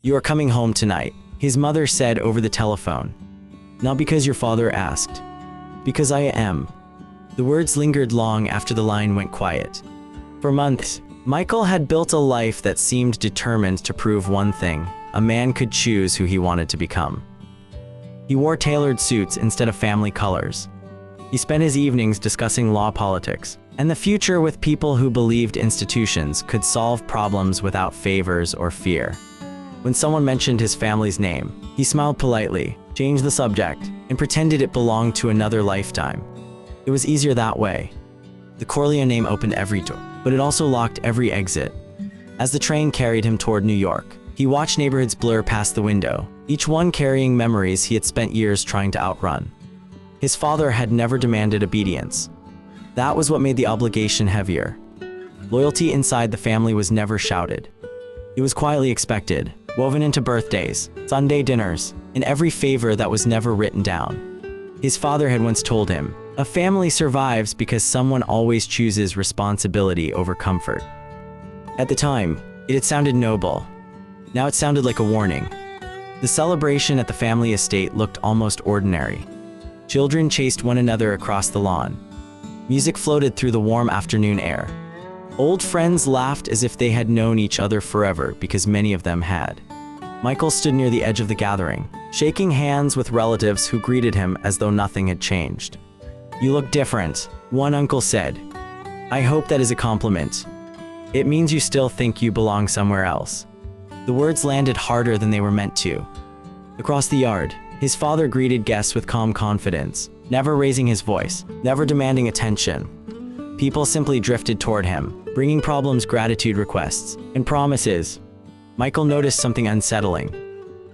"You are coming home tonight," his mother said over the telephone. "Not because your father asked. Because I am." The words lingered long after the line went quiet. For months, Michael had built a life that seemed determined to prove one thing: a man could choose who he wanted to become. He wore tailored suits instead of family colors. He spent his evenings discussing law, politics, and the future with people who believed institutions could solve problems without favors or fear. When someone mentioned his family's name, he smiled politely, changed the subject, and pretended it belonged to another lifetime. It was easier that way. The Corleone name opened every door, but it also locked every exit. As the train carried him toward New York, he watched neighborhoods blur past the window, each one carrying memories he had spent years trying to outrun. His father had never demanded obedience. That was what made the obligation heavier. Loyalty inside the family was never shouted. It was quietly expected, woven into birthdays, Sunday dinners, and every favor that was never written down. His father had once told him, "A family survives because someone always chooses responsibility over comfort." At the time, it had sounded noble. Now it sounded like a warning. The celebration at the family estate looked almost ordinary. Children chased one another across the lawn. Music floated through the warm afternoon air. Old friends laughed as if they had known each other forever, because many of them had. Michael stood near the edge of the gathering, shaking hands with relatives who greeted him as though nothing had changed. "You look different," one uncle said. "I hope that is a compliment. It means you still think you belong somewhere else." The words landed harder than they were meant to. Across the yard, his father greeted guests with calm confidence, never raising his voice, never demanding attention. People simply drifted toward him, bringing problems, gratitude requests, and promises. Michael noticed something unsettling.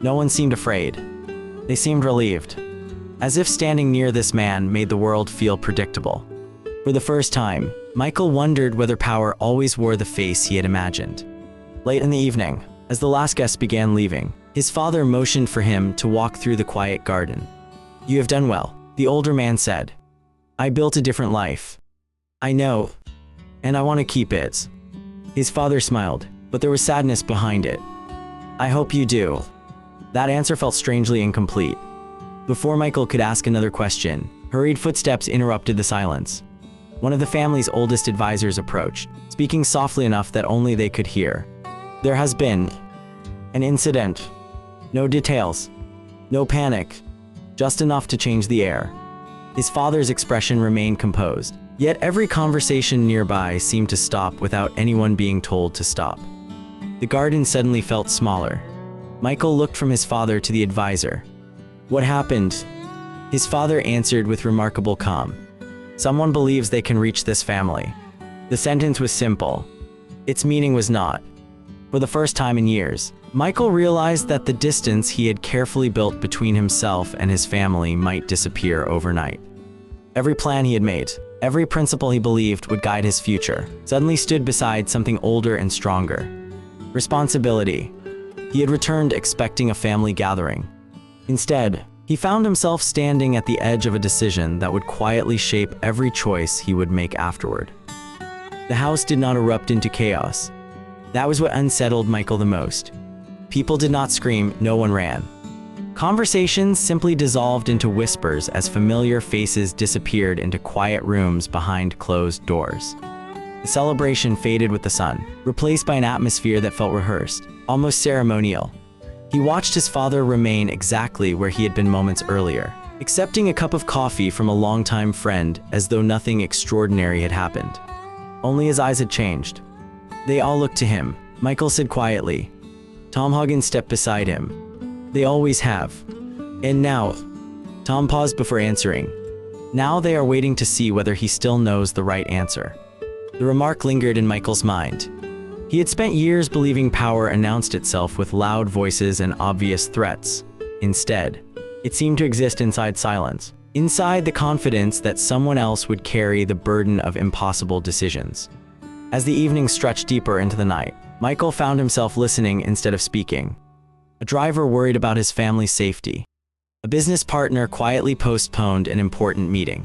No one seemed afraid. They seemed relieved, as if standing near this man made the world feel predictable. For the first time, Michael wondered whether power always wore the face he had imagined. Late in the evening, as the last guests began leaving, his father motioned for him to walk through the quiet garden. "You have done well," the older man said. "I built a different life. I know, and I want to keep it." His father smiled, but there was sadness behind it. "I hope you do." That answer felt strangely incomplete. Before Michael could ask another question, hurried footsteps interrupted the silence. One of the family's oldest advisors approached, speaking softly enough that only they could hear. "There has been an incident. No details. No panic. Just enough to change the air." His father's expression remained composed, yet every conversation nearby seemed to stop without anyone being told to stop. The garden suddenly felt smaller. Michael looked from his father to the advisor. "What happened?" His father answered with remarkable calm. "Someone believes they can reach this family." The sentence was simple. Its meaning was not. For the first time in years, Michael realized that the distance he had carefully built between himself and his family might disappear overnight. Every plan he had made, every principle he believed would guide his future, suddenly stood beside something older and stronger. Responsibility. He had returned expecting a family gathering. Instead, he found himself standing at the edge of a decision that would quietly shape every choice he would make afterward. The house did not erupt into chaos. That was what unsettled Michael the most. People did not scream, no one ran. Conversations simply dissolved into whispers as familiar faces disappeared into quiet rooms behind closed doors. The celebration faded with the sun, replaced by an atmosphere that felt rehearsed, almost ceremonial. He watched his father remain exactly where he had been moments earlier, accepting a cup of coffee from a longtime friend as though nothing extraordinary had happened. Only his eyes had changed. "They all looked to him," Michael said quietly. Tom Huggins stepped beside him. "They always have. And now..." Tom paused before answering. "Now they are waiting to see whether he still knows the right answer." The remark lingered in Michael's mind. He had spent years believing power announced itself with loud voices and obvious threats. Instead, it seemed to exist inside silence, inside the confidence that someone else would carry the burden of impossible decisions. As the evening stretched deeper into the night, Michael found himself listening instead of speaking. A driver worried about his family's safety. A business partner quietly postponed an important meeting.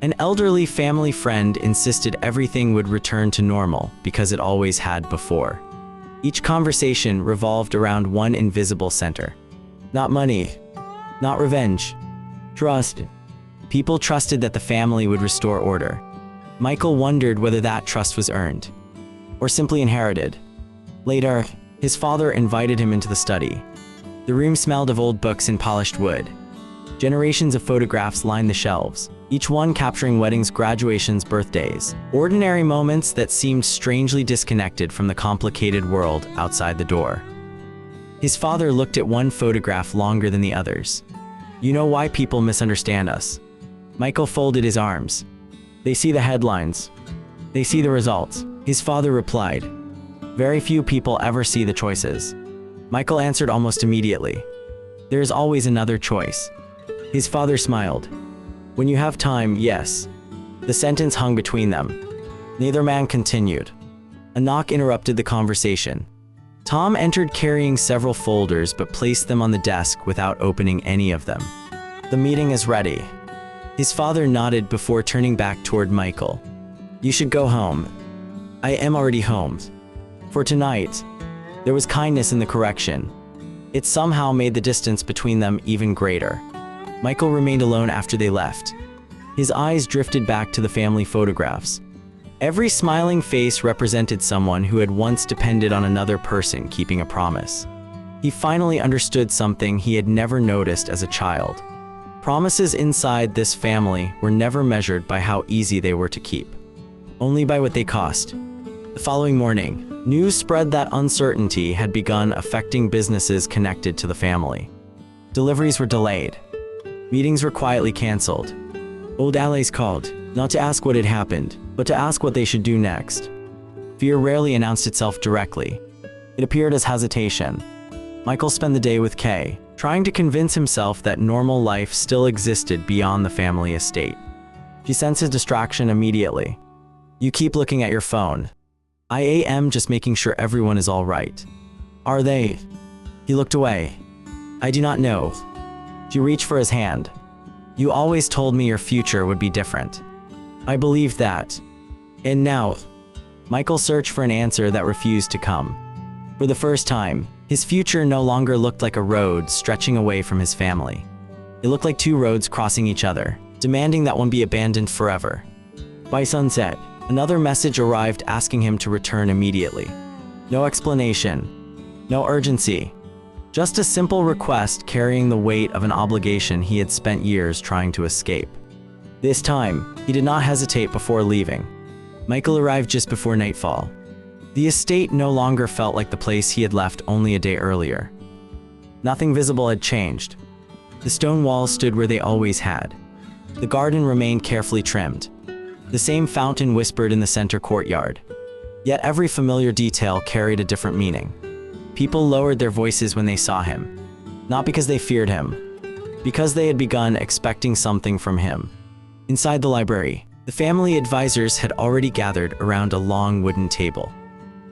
An elderly family friend insisted everything would return to normal because it always had before. Each conversation revolved around one invisible center. Not money, not revenge, trust. People trusted that the family would restore order. Michael wondered whether that trust was earned, or simply inherited. Later, his father invited him into the study. The room smelled of old books and polished wood. Generations of photographs lined the shelves, each one capturing weddings, graduations, birthdays, ordinary moments that seemed strangely disconnected from the complicated world outside the door. His father looked at one photograph longer than the others. "You know why people misunderstand us?" Michael folded his arms. "They see the headlines. They see the results." His father replied, "Very few people ever see the choices." Michael answered almost immediately, "There is always another choice." His father smiled. "When you have time, yes." The sentence hung between them. Neither man continued. A knock interrupted the conversation. Tom entered carrying several folders but placed them on the desk without opening any of them. "The meeting is ready." His father nodded before turning back toward Michael. "You should go home." "I am already home." For tonight, there was kindness in the correction. It somehow made the distance between them even greater. Michael remained alone after they left. His eyes drifted back to the family photographs. Every smiling face represented someone who had once depended on another person keeping a promise. He finally understood something he had never noticed as a child. Promises inside this family were never measured by how easy they were to keep, only by what they cost. The following morning, news spread that uncertainty had begun affecting businesses connected to the family. Deliveries were delayed. Meetings were quietly canceled. Old allies called, not to ask what had happened, but to ask what they should do next. Fear rarely announced itself directly. It appeared as hesitation. Michael spent the day with Kay, trying to convince himself that normal life still existed beyond the family estate. She sensed his distraction immediately. "You keep looking at your phone." "I am just making sure everyone is all right." "Are they?" He looked away. "I do not know." She reached for his hand. "You always told me your future would be different." "I believed that." "And now?" Michael searched for an answer that refused to come. For the first time, his future no longer looked like a road stretching away from his family. It looked like two roads crossing each other, demanding that one be abandoned forever. By sunset, another message arrived asking him to return immediately. No explanation, no urgency. Just a simple request carrying the weight of an obligation he had spent years trying to escape. This time, he did not hesitate before leaving. Michael arrived just before nightfall. The estate no longer felt like the place he had left only a day earlier. Nothing visible had changed. The stone walls stood where they always had. The garden remained carefully trimmed. The same fountain whispered in the center courtyard. Yet every familiar detail carried a different meaning. People lowered their voices when they saw him. Not because they feared him, because they had begun expecting something from him. Inside the library, the family advisors had already gathered around a long wooden table.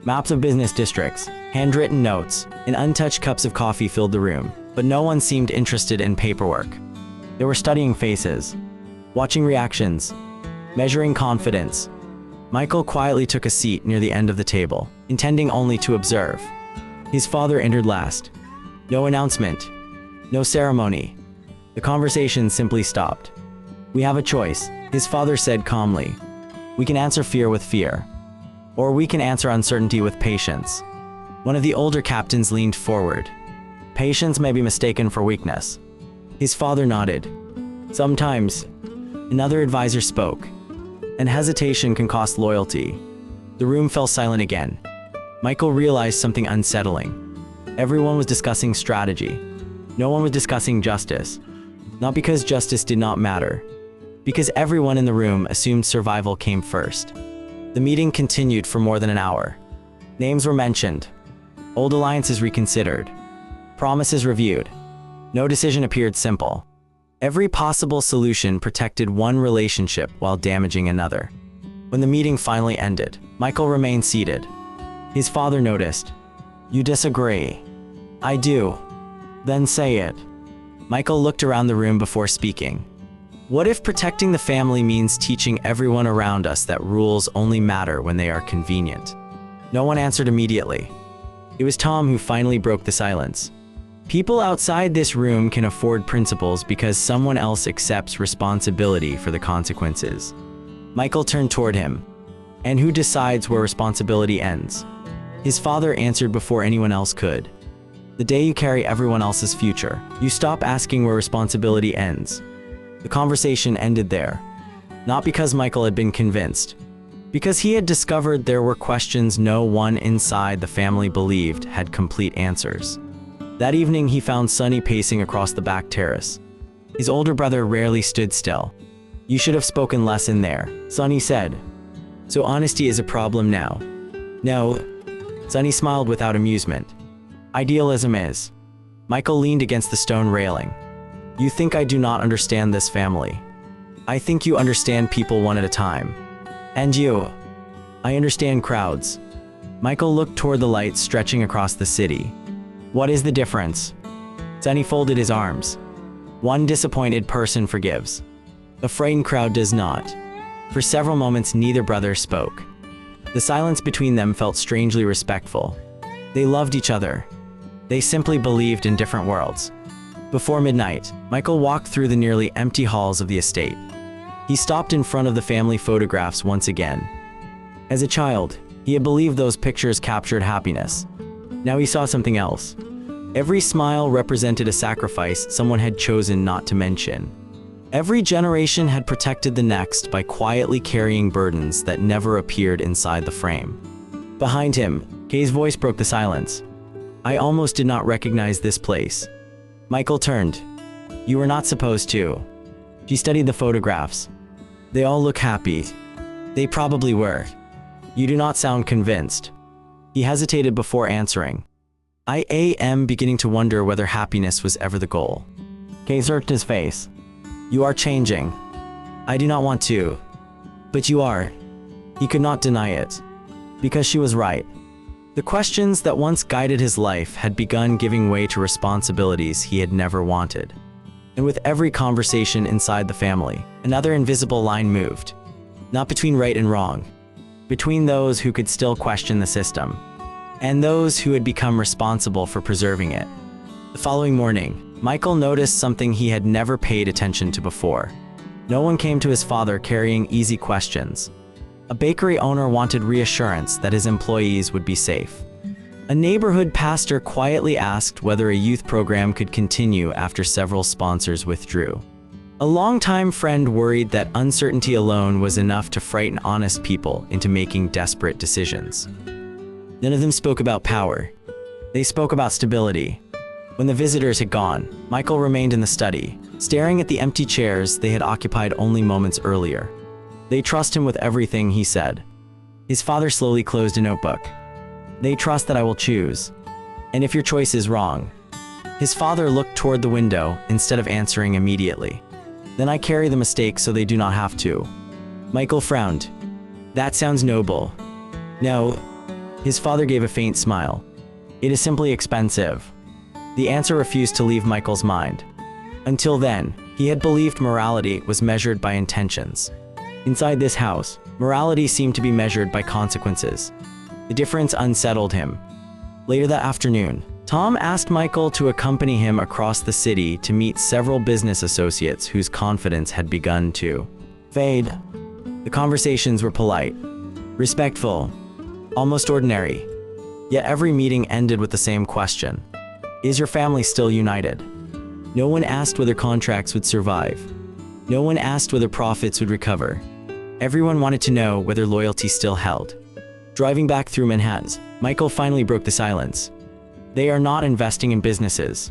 Maps of business districts, handwritten notes, and untouched cups of coffee filled the room, but no one seemed interested in paperwork. They were studying faces, watching reactions, measuring confidence. Michael quietly took a seat near the end of the table, intending only to observe. His father entered last. No announcement, no ceremony. The conversation simply stopped. "We have a choice," his father said calmly. "We can answer fear with fear, or we can answer uncertainty with patience." One of the older captains leaned forward. "Patience may be mistaken for weakness." His father nodded. "Sometimes." Another advisor spoke. "And hesitation can cost loyalty." The room fell silent again. Michael realized something unsettling. Everyone was discussing strategy. No one was discussing justice. Not because justice did not matter, because everyone in the room assumed survival came first. The meeting continued for more than an hour. Names were mentioned. Old alliances reconsidered. Promises reviewed. No decision appeared simple. Every possible solution protected one relationship while damaging another. When the meeting finally ended, Michael remained seated. His father noticed. "You disagree." "I do." "Then say it." Michael looked around the room before speaking. "What if protecting the family means teaching everyone around us that rules only matter when they are convenient?" No one answered immediately. It was Tom who finally broke the silence. People outside this room can afford principles because someone else accepts responsibility for the consequences. Michael turned toward him. And who decides where responsibility ends? His father answered before anyone else could. The day you carry everyone else's future, you stop asking where responsibility ends. The conversation ended there. Not because Michael had been convinced, because he had discovered there were questions no one inside the family believed had complete answers. That evening, he found Sonny pacing across the back terrace. His older brother rarely stood still. "You should have spoken less in there," Sonny said. "So honesty is a problem now?" "No." Sonny smiled without amusement. "Idealism is." Michael leaned against the stone railing. "You think I do not understand this family? I think you understand people one at a time. And you?" "I understand crowds." Michael looked toward the lights stretching across the city. "What is the difference?" Sonny folded his arms. "One disappointed person forgives. A frightened crowd does not." For several moments, neither brother spoke. The silence between them felt strangely respectful. They loved each other. They simply believed in different worlds. Before midnight, Michael walked through the nearly empty halls of the estate. He stopped in front of the family photographs once again. As a child, he had believed those pictures captured happiness. Now he saw something else. Every smile represented a sacrifice someone had chosen not to mention. Every generation had protected the next by quietly carrying burdens that never appeared inside the frame. Behind him, Kay's voice broke the silence. "I almost did not recognize this place." Michael turned. "You were not supposed to." She studied the photographs. "They all look happy." "They probably were." "You do not sound convinced." He hesitated before answering. "I am beginning to wonder whether happiness was ever the goal." Kay searched his face. "You are changing." "I do not want to." "But you are." He could not deny it. Because she was right. The questions that once guided his life had begun giving way to responsibilities he had never wanted. And with every conversation inside the family, another invisible line moved. Not between right and wrong. Between those who could still question the system, and those who had become responsible for preserving it. The following morning, Michael noticed something he had never paid attention to before. No one came to his father carrying easy questions. A bakery owner wanted reassurance that his employees would be safe. A neighborhood pastor quietly asked whether a youth program could continue after several sponsors withdrew. A longtime friend worried that uncertainty alone was enough to frighten honest people into making desperate decisions. None of them spoke about power. They spoke about stability. When the visitors had gone, Michael remained in the study, staring at the empty chairs they had occupied only moments earlier. "They trust him with everything," he said. His father slowly closed a notebook. "They trust that I will choose. And if your choice is wrong." His father looked toward the window instead of answering immediately. "Then I carry the mistake so they do not have to." Michael frowned. "That sounds noble." "No." His father gave a faint smile. "It is simply expensive." The answer refused to leave Michael's mind. Until then, he had believed morality was measured by intentions. Inside this house, morality seemed to be measured by consequences. The difference unsettled him. Later that afternoon, Tom asked Michael to accompany him across the city to meet several business associates whose confidence had begun to fade. The conversations were polite, respectful, almost ordinary. Yet every meeting ended with the same question. Is your family still united? No one asked whether contracts would survive. No one asked whether profits would recover. Everyone wanted to know whether loyalty still held. Driving back through Manhattan, Michael finally broke the silence. They are not investing in businesses.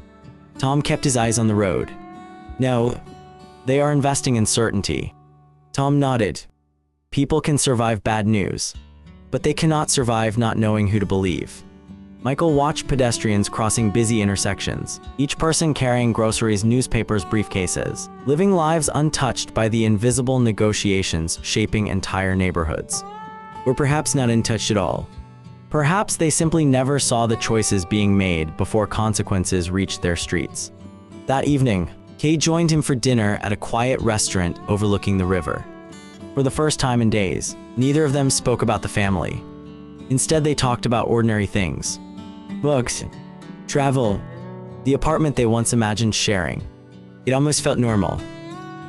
Tom kept his eyes on the road. No, they are investing in certainty. Tom nodded. People can survive bad news, but they cannot survive not knowing who to believe. Michael watched pedestrians crossing busy intersections, each person carrying groceries, newspapers, briefcases, living lives untouched by the invisible negotiations shaping entire neighborhoods. Or perhaps not untouched at all. Perhaps they simply never saw the choices being made before consequences reached their streets. That evening, Kay joined him for dinner at a quiet restaurant overlooking the river. For the first time in days, neither of them spoke about the family. Instead, they talked about ordinary things. books, travel, the apartment they once imagined sharing. It almost felt normal.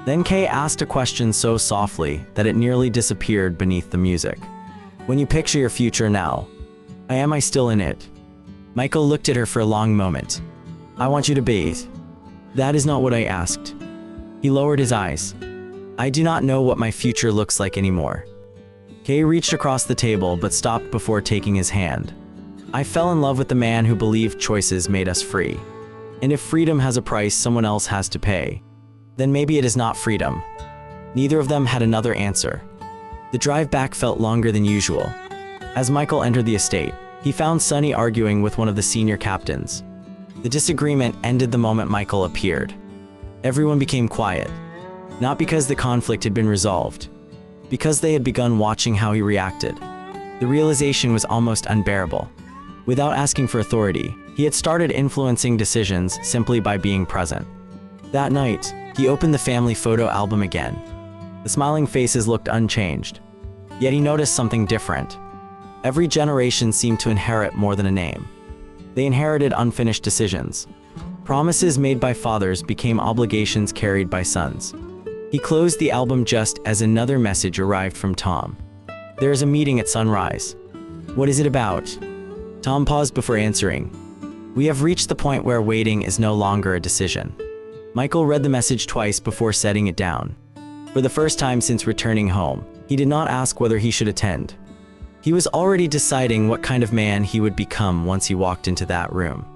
Then Kay asked a question so softly that it nearly disappeared beneath the music. When you picture your future now, am I still in it? Michael looked at her for a long moment. I want you to bathe. That is not what I asked. He lowered his eyes. I do not know what my future looks like anymore. Kay reached across the table but stopped before taking his hand. I fell in love with the man who believed choices made us free. And if freedom has a price someone else has to pay, then maybe it is not freedom. Neither of them had another answer. The drive back felt longer than usual. As Michael entered the estate, he found Sonny arguing with one of the senior captains. The disagreement ended the moment Michael appeared. Everyone became quiet. Not because the conflict had been resolved, because they had begun watching how he reacted. The realization was almost unbearable. Without asking for authority, he had started influencing decisions simply by being present. That night, he opened the family photo album again. The smiling faces looked unchanged. Yet he noticed something different. Every generation seemed to inherit more than a name. They inherited unfinished decisions. Promises made by fathers became obligations carried by sons. He closed the album just as another message arrived from Tom. There is a meeting at sunrise. What is it about? Tom paused before answering. We have reached the point where waiting is no longer a decision. Michael read the message twice before setting it down. For the first time since returning home, he did not ask whether he should attend. He was already deciding what kind of man he would become once he walked into that room.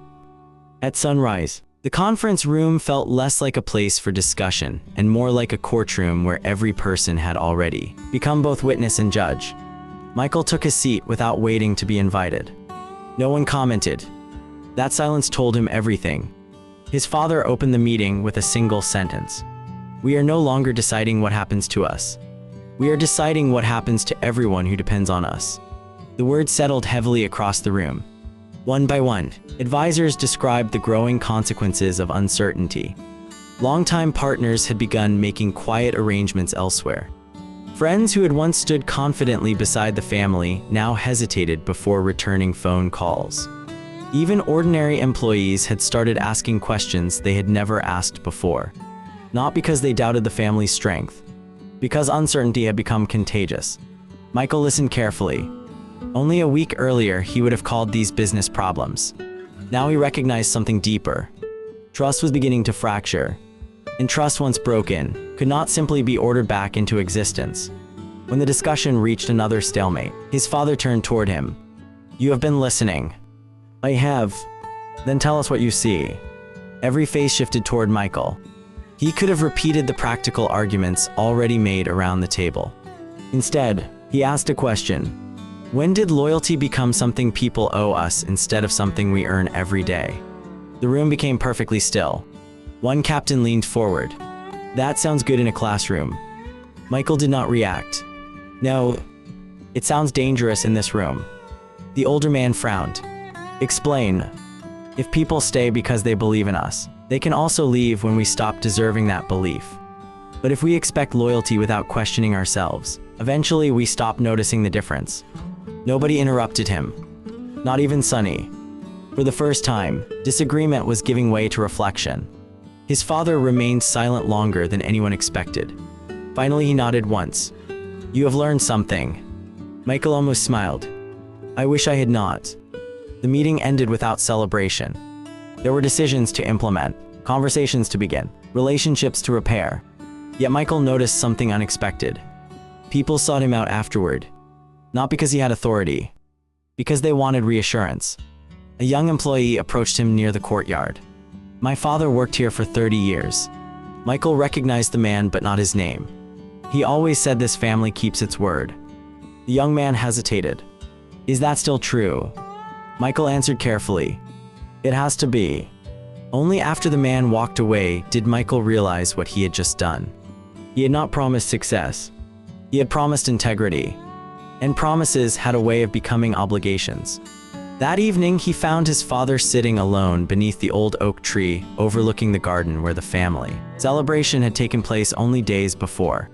At sunrise, the conference room felt less like a place for discussion and more like a courtroom where every person had already become both witness and judge. Michael took his seat without waiting to be invited. No one commented. That silence told him everything. His father opened the meeting with a single sentence. We are no longer deciding what happens to us. We are deciding what happens to everyone who depends on us. The words settled heavily across the room. One by one, advisors described the growing consequences of uncertainty. Longtime partners had begun making quiet arrangements elsewhere. Friends who had once stood confidently beside the family now hesitated before returning phone calls. Even ordinary employees had started asking questions they had never asked before. Not because they doubted the family's strength, because uncertainty had become contagious. Michael listened carefully. Only a week earlier, he would have called these business problems. Now he recognized something deeper. Trust was beginning to fracture. And trust once broken, could not simply be ordered back into existence. When the discussion reached another stalemate, his father turned toward him. You have been listening. I have. Then tell us what you see. Every face shifted toward Michael. He could have repeated the practical arguments already made around the table. Instead, he asked a question. When did loyalty become something people owe us instead of something we earn every day? The room became perfectly still. One captain leaned forward. That sounds good in a classroom. Michael did not react. No, it sounds dangerous in this room. The older man frowned. Explain. If people stay because they believe in us, they can also leave when we stop deserving that belief. But if we expect loyalty without questioning ourselves, eventually we stop noticing the difference. Nobody interrupted him. Not even Sonny. For the first time, disagreement was giving way to reflection. His father remained silent longer than anyone expected. Finally, he nodded once. You have learned something. Michael almost smiled. I wish I had not. The meeting ended without celebration. There were decisions to implement, conversations to begin, relationships to repair. Yet Michael noticed something unexpected. People sought him out afterward. Not because he had authority, because they wanted reassurance. A young employee approached him near the courtyard. My father worked here for 30 years. Michael recognized the man but not his name. He always said this family keeps its word. The young man hesitated. Is that still true? Michael answered carefully. It has to be. Only after the man walked away did Michael realize what he had just done. He had not promised success. He had promised integrity. And promises had a way of becoming obligations. That evening, he found his father sitting alone beneath the old oak tree overlooking the garden where the family celebration had taken place only days before.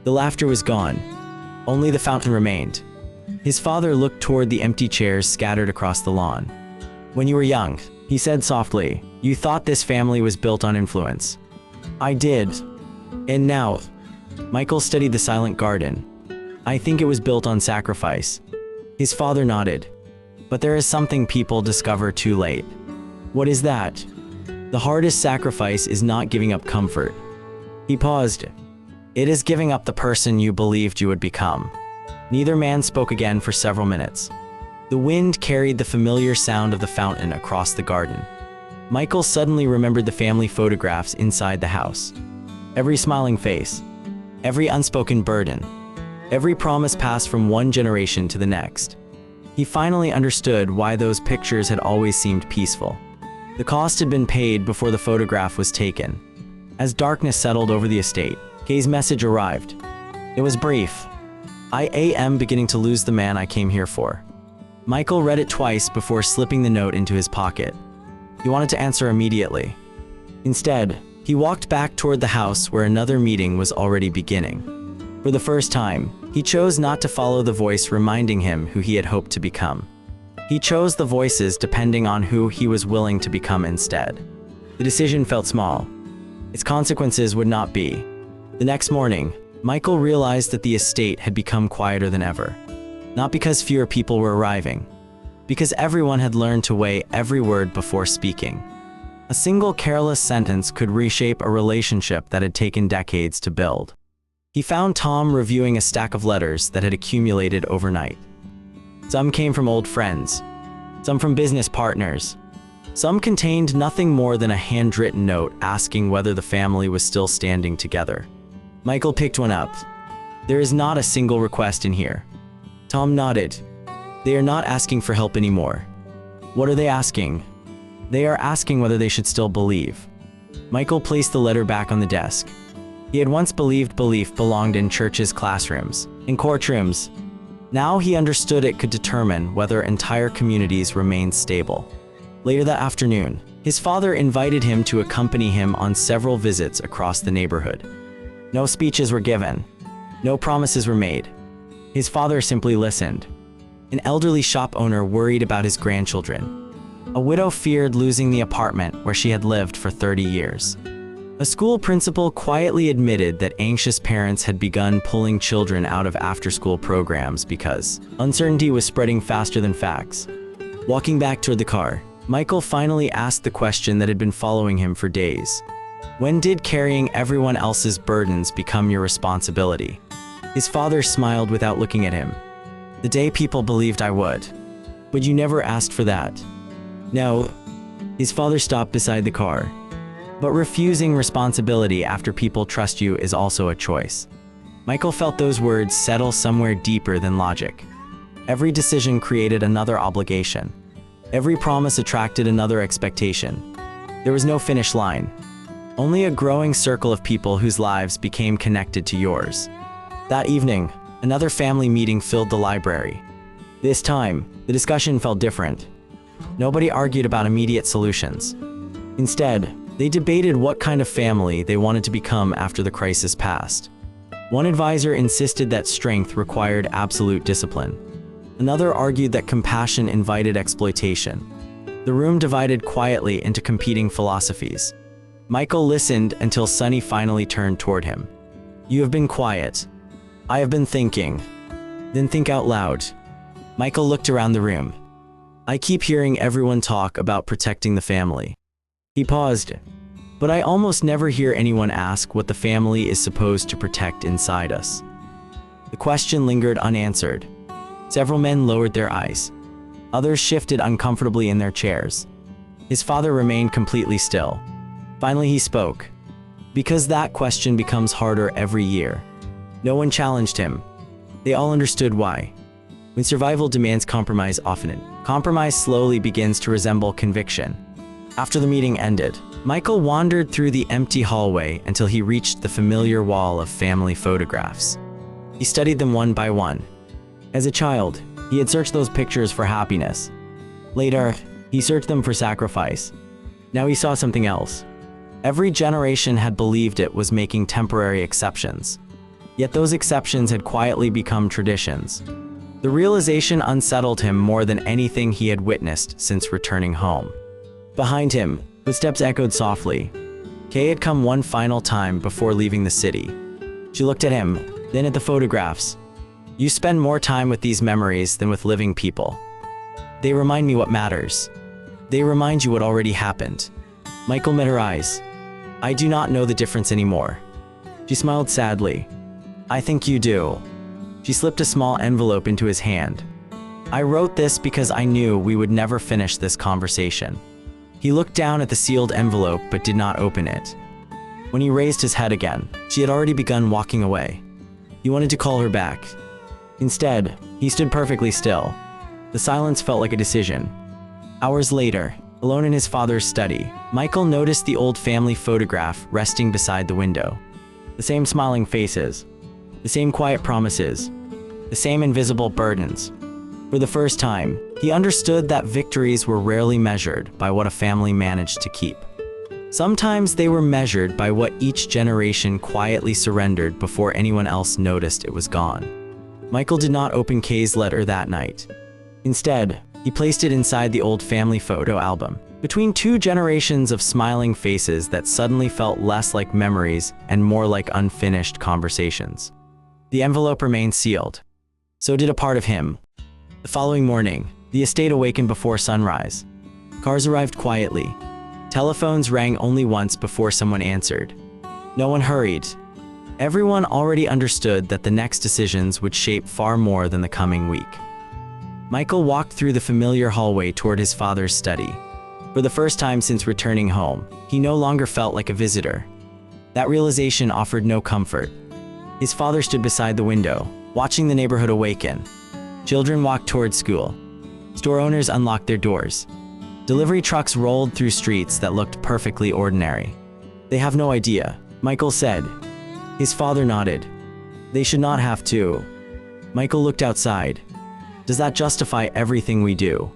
The laughter was gone. Only the fountain remained. His father looked toward the empty chairs scattered across the lawn. When you were young, he said softly, you thought this family was built on influence. I did. And now? Michael studied the silent garden. I think it was built on sacrifice. His father nodded. But there is something people discover too late. What is that? The hardest sacrifice is not giving up comfort. He paused. It is giving up the person you believed you would become. Neither man spoke again for several minutes. The wind carried the familiar sound of the fountain across the garden. Michael suddenly remembered the family photographs inside the house. Every smiling face, every unspoken burden, every promise passed from one generation to the next. He finally understood why those pictures had always seemed peaceful. The cost had been paid before the photograph was taken. As darkness settled over the estate, Kay's message arrived. It was brief. I am beginning to lose the man I came here for. Michael read it twice before slipping the note into his pocket. He wanted to answer immediately. Instead, he walked back toward the house where another meeting was already beginning. For the first time, he chose not to follow the voice reminding him who he had hoped to become. He chose the voices depending on who he was willing to become instead. The decision felt small. Its consequences would not be. The next morning, Michael realized that the estate had become quieter than ever. Not because fewer people were arriving, because everyone had learned to weigh every word before speaking. A single careless sentence could reshape a relationship that had taken decades to build. He found Tom reviewing a stack of letters that had accumulated overnight. Some came from old friends, some from business partners. Some contained nothing more than a handwritten note asking whether the family was still standing together. Michael picked one up. There is not a single request in here. Tom nodded. They are not asking for help anymore. What are they asking? They are asking whether they should still believe. Michael placed the letter back on the desk. He had once believed belief belonged in churches' classrooms, in courtrooms. Now he understood it could determine whether entire communities remained stable. Later that afternoon, his father invited him to accompany him on several visits across the neighborhood. No speeches were given. No promises were made. His father simply listened. An elderly shop owner worried about his grandchildren. A widow feared losing the apartment where she had lived for 30 years. A school principal quietly admitted that anxious parents had begun pulling children out of after-school programs because uncertainty was spreading faster than facts. Walking back toward the car, Michael finally asked the question that had been following him for days. When did carrying everyone else's burdens become your responsibility? His father smiled without looking at him. The day people believed I would. But you never asked for that. No. His father stopped beside the car. But refusing responsibility after people trust you is also a choice. Michael felt those words settle somewhere deeper than logic. Every decision created another obligation. Every promise attracted another expectation. There was no finish line. Only a growing circle of people whose lives became connected to yours. That evening, another family meeting filled the library. This time, the discussion felt different. Nobody argued about immediate solutions. Instead, they debated what kind of family they wanted to become after the crisis passed. One advisor insisted that strength required absolute discipline. Another argued that compassion invited exploitation. The room divided quietly into competing philosophies. Michael listened until Sonny finally turned toward him. You have been quiet. I have been thinking. Then think out loud. Michael looked around the room. I keep hearing everyone talk about protecting the family. He paused. But I almost never hear anyone ask what the family is supposed to protect inside us. The question lingered unanswered. Several men lowered their eyes. Others shifted uncomfortably in their chairs. His father remained completely still. Finally he spoke. Because that question becomes harder every year. No one challenged him. They all understood why. When survival demands compromise often, compromise slowly begins to resemble conviction. After the meeting ended, Michael wandered through the empty hallway until he reached the familiar wall of family photographs. He studied them one by one. As a child, he had searched those pictures for happiness. Later, he searched them for sacrifice. Now he saw something else. Every generation had believed it was making temporary exceptions. Yet those exceptions had quietly become traditions. The realization unsettled him more than anything he had witnessed since returning home. Behind him, footsteps echoed softly. Kay had come one final time before leaving the city. She looked at him, then at the photographs. You spend more time with these memories than with living people. They remind me what matters. They remind you what already happened. Michael met her eyes. I do not know the difference anymore. She smiled sadly. I think you do. She slipped a small envelope into his hand. I wrote this because I knew we would never finish this conversation. He looked down at the sealed envelope but did not open it. When he raised his head again, she had already begun walking away. He wanted to call her back. Instead, he stood perfectly still. The silence felt like a decision. Hours later, alone in his father's study, Michael noticed the old family photograph resting beside the window. The same smiling faces, the same quiet promises, the same invisible burdens. For the first time, he understood that victories were rarely measured by what a family managed to keep. Sometimes they were measured by what each generation quietly surrendered before anyone else noticed it was gone. Michael did not open Kay's letter that night. Instead, he placed it inside the old family photo album, between two generations of smiling faces that suddenly felt less like memories and more like unfinished conversations. The envelope remained sealed. So did a part of him. The following morning, the estate awakened before sunrise. Cars arrived quietly. Telephones rang only once before someone answered. No one hurried. Everyone already understood that the next decisions would shape far more than the coming week. Michael walked through the familiar hallway toward his father's study. For the first time since returning home, he no longer felt like a visitor. That realization offered no comfort. His father stood beside the window, watching the neighborhood awaken. Children walked toward school. Store owners unlocked their doors. Delivery trucks rolled through streets that looked perfectly ordinary. They have no idea, Michael said. His father nodded. They should not have to. Michael looked outside. Does that justify everything we do?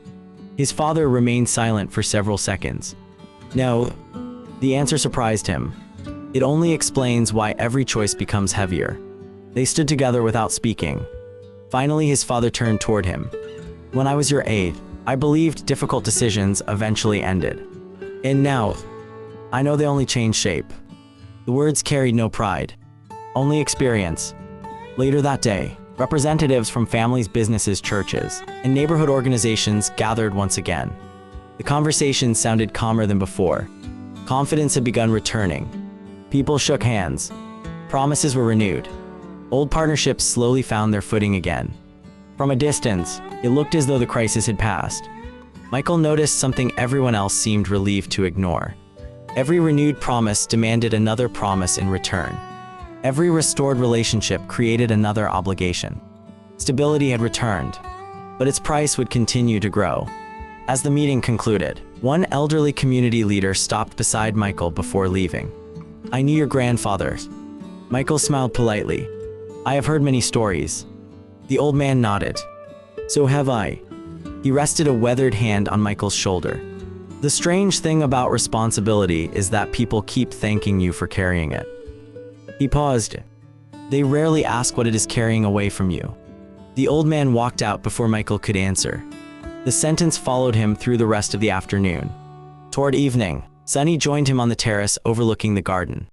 His father remained silent for several seconds. No. The answer surprised him. It only explains why every choice becomes heavier. They stood together without speaking. Finally, his father turned toward him. When I was your age, I believed difficult decisions eventually ended. And now, I know they only change shape. The words carried no pride, only experience. Later that day, representatives from families, businesses, churches, and neighborhood organizations gathered once again. The conversation sounded calmer than before. Confidence had begun returning. People shook hands. Promises were renewed. Old partnerships slowly found their footing again. From a distance, it looked as though the crisis had passed. Michael noticed something everyone else seemed relieved to ignore. Every renewed promise demanded another promise in return. Every restored relationship created another obligation. Stability had returned, but its price would continue to grow. As the meeting concluded, one elderly community leader stopped beside Michael before leaving. I knew your grandfather. Michael smiled politely. I have heard many stories. The old man nodded. So have I. He rested a weathered hand on Michael's shoulder. The strange thing about responsibility is that people keep thanking you for carrying it. He paused. They rarely ask what it is carrying away from you. The old man walked out before Michael could answer. The sentence followed him through the rest of the afternoon. Toward evening, Sunny joined him on the terrace overlooking the garden.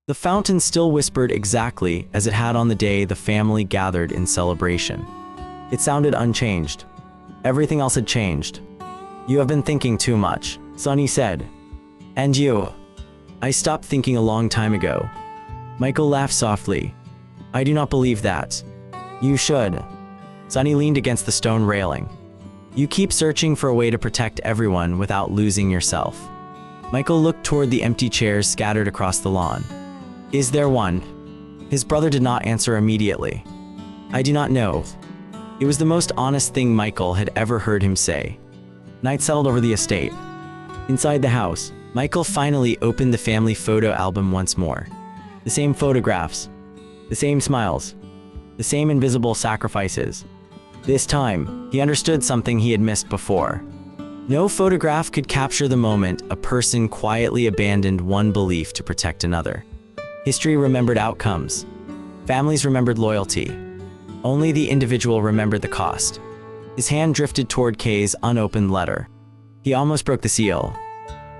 The fountain still whispered exactly as it had on the day the family gathered in celebration. It sounded unchanged. Everything else had changed. You have been thinking too much, Sunny said. And you? I stopped thinking a long time ago. Michael laughed softly. I do not believe that. You should. Sunny leaned against the stone railing. You keep searching for a way to protect everyone without losing yourself. Michael looked toward the empty chairs scattered across the lawn. Is there one? His brother did not answer immediately. I do not know. It was the most honest thing Michael had ever heard him say. Night settled over the estate. Inside the house, Michael finally opened the family photo album once more. The same photographs, the same smiles, the same invisible sacrifices. This time, he understood something he had missed before. No photograph could capture the moment a person quietly abandoned one belief to protect another. History remembered outcomes. Families remembered loyalty. Only the individual remembered the cost. His hand drifted toward Kay's unopened letter. He almost broke the seal.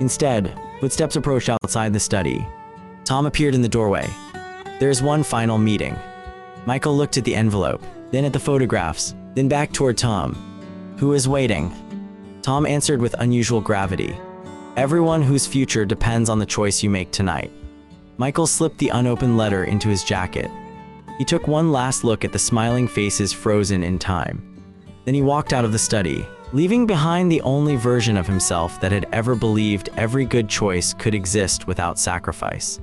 Instead, footsteps approached outside the study. Tom appeared in the doorway. "There's one final meeting." Michael looked at the envelope, then at the photographs, then back toward Tom. "Who is waiting?" Tom answered with unusual gravity. "Everyone whose future depends on the choice you make tonight." Michael slipped the unopened letter into his jacket. He took one last look at the smiling faces frozen in time. Then he walked out of the study, leaving behind the only version of himself that had ever believed every good choice could exist without sacrifice.